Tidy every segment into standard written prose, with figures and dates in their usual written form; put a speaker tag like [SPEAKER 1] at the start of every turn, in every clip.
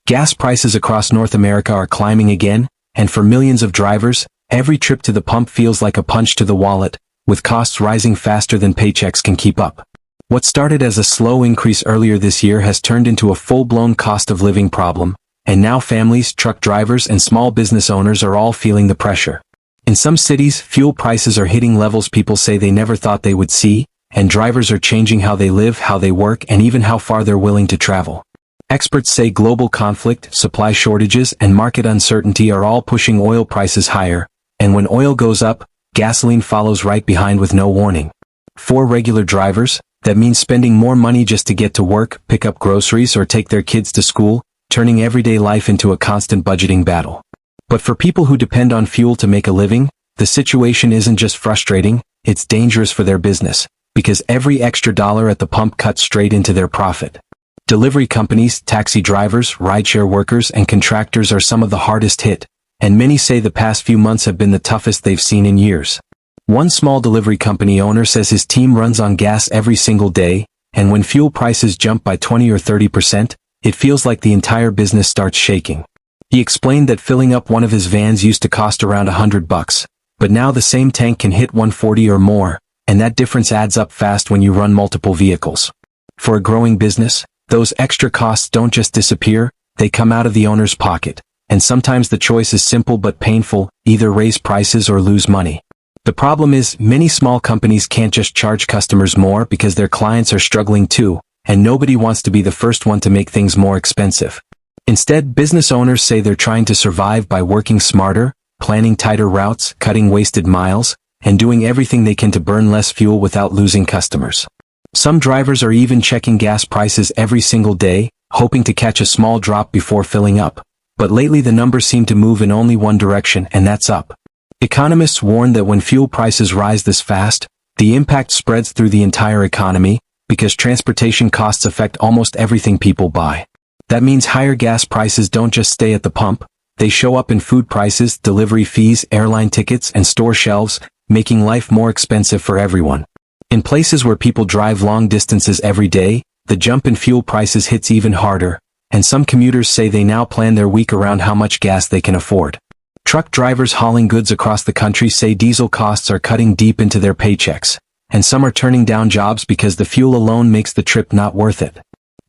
[SPEAKER 1] Gas prices across North America are climbing again, and for millions of drivers, every trip to the pump feels like a punch to the wallet, with costs rising faster than paychecks can keep up. What started as a slow increase earlier this year has turned into a full-blown cost of living problem, and now families, truck drivers, and small business owners are all feeling the pressure. In some cities, fuel prices are hitting levels people say they never thought they would see, and drivers are changing how they live, how they work, and even how far they're willing to travel. Experts say global conflict, supply shortages, and market uncertainty are all pushing oil prices higher, and when oil goes up, gasoline follows right behind with no warning. For regular drivers, that means spending more money just to get to work, pick up groceries, or take their kids to school, turning everyday life into a constant budgeting battle. But for people who depend on fuel to make a living, the situation isn't just frustrating, it's dangerous for their business, because every extra dollar at the pump cuts straight into their profit. Delivery companies, taxi drivers, rideshare workers, and contractors are some of the hardest hit, and many say the past few months have been the toughest they've seen in years. One small delivery company owner says his team runs on gas every single day, and when fuel prices jump by 20 or 30%, it feels like the entire business starts shaking. He explained that filling up one of his vans used to cost around $100, but now the same tank can hit $140 or more, and that difference adds up fast when you run multiple vehicles. For a growing business, those extra costs don't just disappear, they come out of the owner's pocket, and sometimes the choice is simple but painful, either raise prices or lose money. The problem is, many small companies can't just charge customers more because their clients are struggling too, and nobody wants to be the first one to make things more expensive. Instead, business owners say they're trying to survive by working smarter, planning tighter routes, cutting wasted miles, and doing everything they can to burn less fuel without losing customers. Some drivers are even checking gas prices every single day, hoping to catch a small drop before filling up. But lately the numbers seem to move in only one direction, and that's up. Economists warn that when fuel prices rise this fast, the impact spreads through the entire economy, because transportation costs affect almost everything people buy. That means higher gas prices don't just stay at the pump, they show up in food prices, delivery fees, airline tickets, and store shelves, making life more expensive for everyone. In places where people drive long distances every day, the jump in fuel prices hits even harder, and some commuters say they now plan their week around how much gas they can afford. Truck drivers hauling goods across the country say diesel costs are cutting deep into their paychecks, and some are turning down jobs because the fuel alone makes the trip not worth it.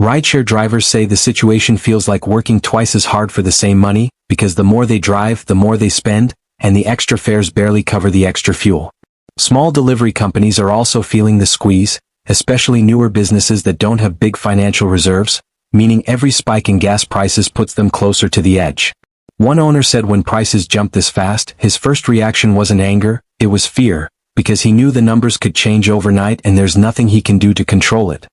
[SPEAKER 1] Rideshare drivers say the situation feels like working twice as hard for the same money, because the more they drive, the more they spend, and the extra fares barely cover the extra fuel. Small delivery companies are also feeling the squeeze, especially newer businesses that don't have big financial reserves, meaning every spike in gas prices puts them closer to the edge. One owner said when prices jumped this fast, his first reaction wasn't anger, it was fear, because he knew the numbers could change overnight and there's nothing he can do to control it.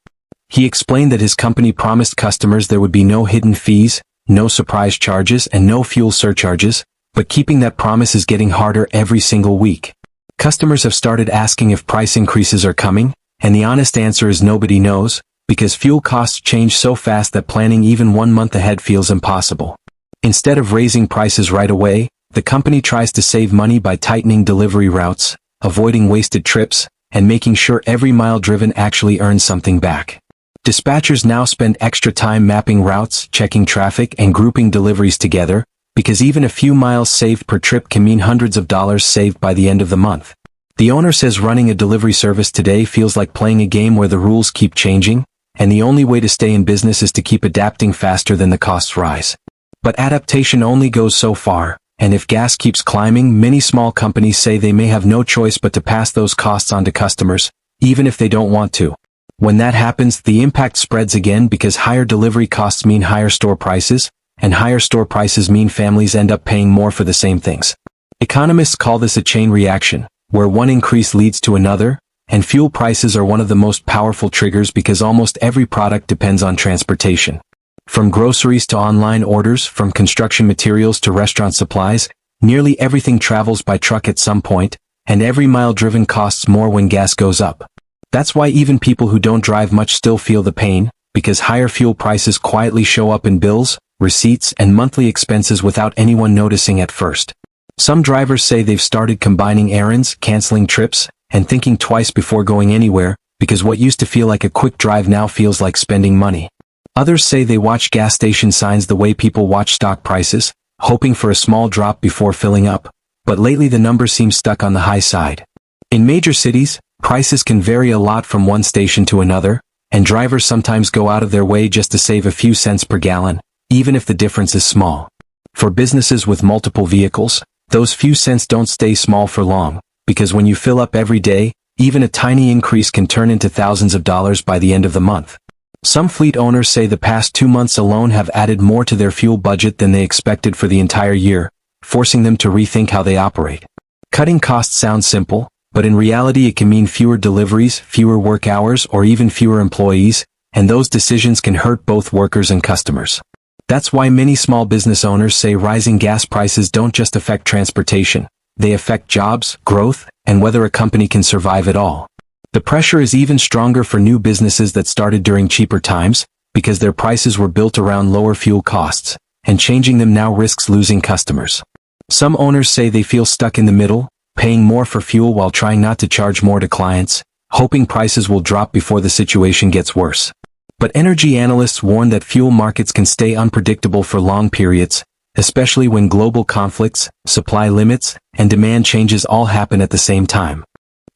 [SPEAKER 1] He explained that his company promised customers there would be no hidden fees, no surprise charges, and no fuel surcharges, but keeping that promise is getting harder every single week. Customers have started asking if price increases are coming, and the honest answer is nobody knows, because fuel costs change so fast that planning even 1 month ahead feels impossible. Instead of raising prices right away, the company tries to save money by tightening delivery routes, avoiding wasted trips, and making sure every mile driven actually earns something back. Dispatchers now spend extra time mapping routes, checking traffic, and grouping deliveries together, because even a few miles saved per trip can mean hundreds of dollars saved by the end of the month. The owner says running a delivery service today feels like playing a game where the rules keep changing, and the only way to stay in business is to keep adapting faster than the costs rise. But adaptation only goes so far, and if gas keeps climbing, many small companies say they may have no choice but to pass those costs on to customers, even if they don't want to. When that happens, the impact spreads again because higher delivery costs mean higher store prices, and higher store prices mean families end up paying more for the same things. Economists call this a chain reaction, where one increase leads to another, and fuel prices are one of the most powerful triggers because almost every product depends on transportation. From groceries to online orders, from construction materials to restaurant supplies, nearly everything travels by truck at some point, and every mile driven costs more when gas goes up. That's why even people who don't drive much still feel the pain, because higher fuel prices quietly show up in bills, receipts, and monthly expenses without anyone noticing at first. Some drivers say they've started combining errands, canceling trips, and thinking twice before going anywhere, because what used to feel like a quick drive now feels like spending money. Others say they watch gas station signs the way people watch stock prices, hoping for a small drop before filling up, but lately the number seems stuck on the high side. In major cities, prices can vary a lot from one station to another, and drivers sometimes go out of their way just to save a few cents per gallon, even if the difference is small. For businesses with multiple vehicles, those few cents don't stay small for long, because when you fill up every day, even a tiny increase can turn into thousands of dollars by the end of the month. Some fleet owners say the past 2 months alone have added more to their fuel budget than they expected for the entire year, forcing them to rethink how they operate. Cutting costs sounds simple, but in reality it can mean fewer deliveries, fewer work hours, or even fewer employees, and those decisions can hurt both workers and customers. That's why many small business owners say rising gas prices don't just affect transportation, they affect jobs, growth, and whether a company can survive at all. The pressure is even stronger for new businesses that started during cheaper times, because their prices were built around lower fuel costs, and changing them now risks losing customers. Some owners say they feel stuck in the middle, paying more for fuel while trying not to charge more to clients, hoping prices will drop before the situation gets worse. But energy analysts warn that fuel markets can stay unpredictable for long periods, especially when global conflicts, supply limits, and demand changes all happen at the same time.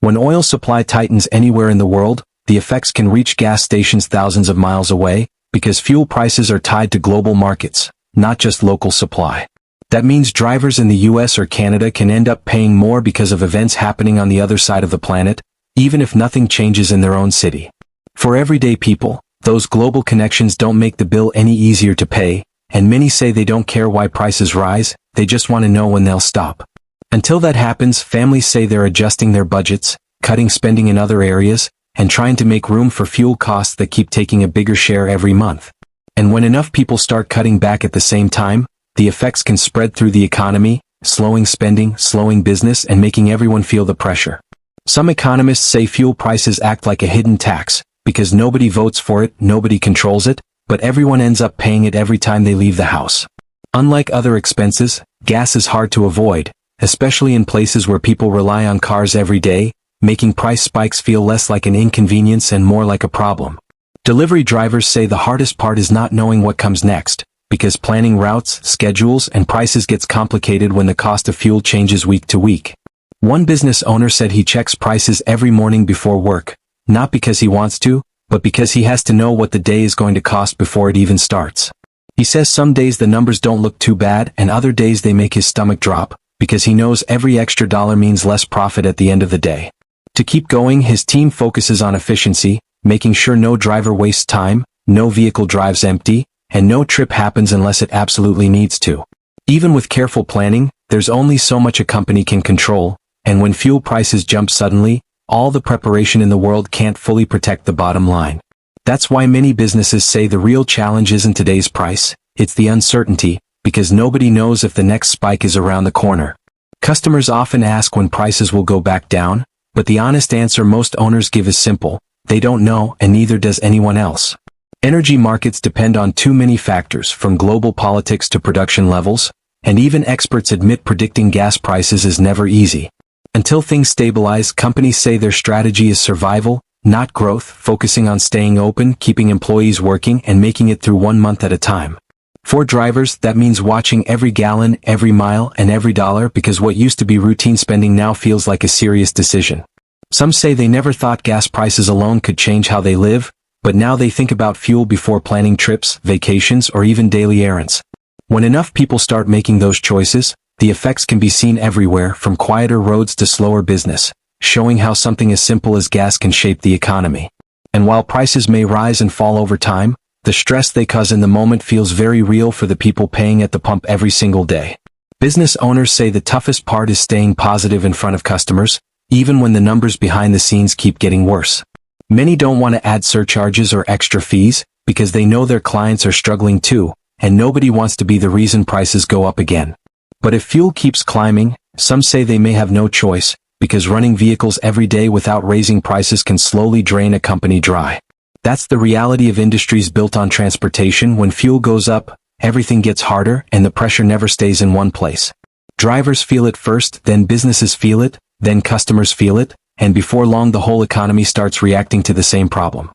[SPEAKER 1] When oil supply tightens anywhere in the world, the effects can reach gas stations thousands of miles away, because fuel prices are tied to global markets, not just local supply. That means drivers in the US or Canada can end up paying more because of events happening on the other side of the planet, even if nothing changes in their own city. For everyday people, those global connections don't make the bill any easier to pay, and many say they don't care why prices rise, they just want to know when they'll stop. Until that happens, families say they're adjusting their budgets, cutting spending in other areas, and trying to make room for fuel costs that keep taking a bigger share every month. And when enough people start cutting back at the same time, the effects can spread through the economy, slowing spending, slowing business, and making everyone feel the pressure. Some economists say fuel prices act like a hidden tax, because nobody votes for it, nobody controls it, but everyone ends up paying it every time they leave the house. Unlike other expenses, gas is hard to avoid, especially in places where people rely on cars every day, making price spikes feel less like an inconvenience and more like a problem. Delivery drivers say the hardest part is not knowing what comes next, because planning routes, schedules, and prices gets complicated when the cost of fuel changes week to week. One business owner said he checks prices every morning before work, not because he wants to, but because he has to know what the day is going to cost before it even starts. He says some days the numbers don't look too bad and other days they make his stomach drop, because he knows every extra dollar means less profit at the end of the day. To keep going, his team focuses on efficiency, making sure no driver wastes time, no vehicle drives empty, and no trip happens unless it absolutely needs to. Even with careful planning, there's only so much a company can control, and when fuel prices jump suddenly, all the preparation in the world can't fully protect the bottom line. That's why many businesses say the real challenge isn't today's price, it's the uncertainty, because nobody knows if the next spike is around the corner. Customers often ask when prices will go back down, but the honest answer most owners give is simple: they don't know, and neither does anyone else. Energy markets depend on too many factors, from global politics to production levels, and even experts admit predicting gas prices is never easy. Until things stabilize, companies say their strategy is survival, not growth, focusing on staying open, keeping employees working, and making it through 1 month at a time. For drivers, that means watching every gallon, every mile, and every dollar, because what used to be routine spending now feels like a serious decision. Some say they never thought gas prices alone could change how they live, but now they think about fuel before planning trips, vacations, or even daily errands. When enough people start making those choices, the effects can be seen everywhere, from quieter roads to slower business, showing how something as simple as gas can shape the economy. And while prices may rise and fall over time, the stress they cause in the moment feels very real for the people paying at the pump every single day. Business owners say the toughest part is staying positive in front of customers, even when the numbers behind the scenes keep getting worse. Many don't want to add surcharges or extra fees, because they know their clients are struggling too, and nobody wants to be the reason prices go up again. But if fuel keeps climbing, some say they may have no choice, because running vehicles every day without raising prices can slowly drain a company dry. That's the reality of industries built on transportation. When fuel goes up, everything gets harder, and the pressure never stays in one place. Drivers feel it first, then businesses feel it, then customers feel it, and before long the whole economy starts reacting to the same problem.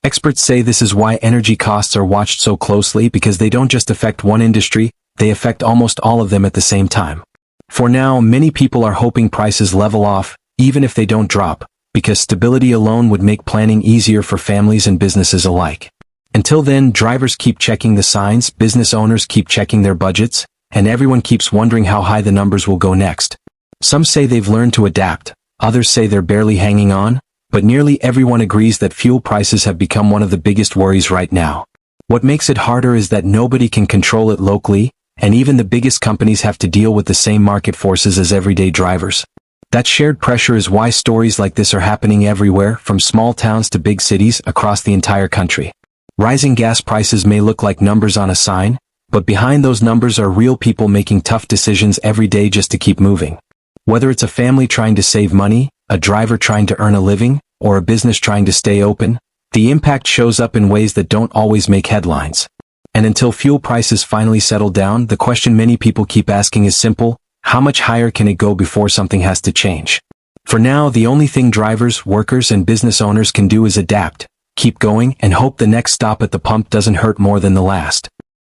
[SPEAKER 1] Experts say this is why energy costs are watched so closely, because they don't just affect one industry, they affect almost all of them at the same time. For now, many people are hoping prices level off, even if they don't drop, because stability alone would make planning easier for families and businesses alike. Until then, drivers keep checking the signs, business owners keep checking their budgets, and everyone keeps wondering how high the numbers will go next. Some say they've learned to adapt, others say they're barely hanging on, but nearly everyone agrees that fuel prices have become one of the biggest worries right now. What makes it harder is that nobody can control it locally, and even the biggest companies have to deal with the same market forces as everyday drivers. That shared pressure is why stories like this are happening everywhere, from small towns to big cities across the entire country. Rising gas prices may look like numbers on a sign, but behind those numbers are real people making tough decisions every day just to keep moving. Whether it's a family trying to save money, a driver trying to earn a living, or a business trying to stay open, the impact shows up in ways that don't always make headlines. And until fuel prices finally settle down, the question many people keep asking is simple: how much higher can it go before something has to change? For now, the only thing drivers, workers, and business owners can do is adapt, keep going, and hope the next stop at the pump doesn't hurt more than the last.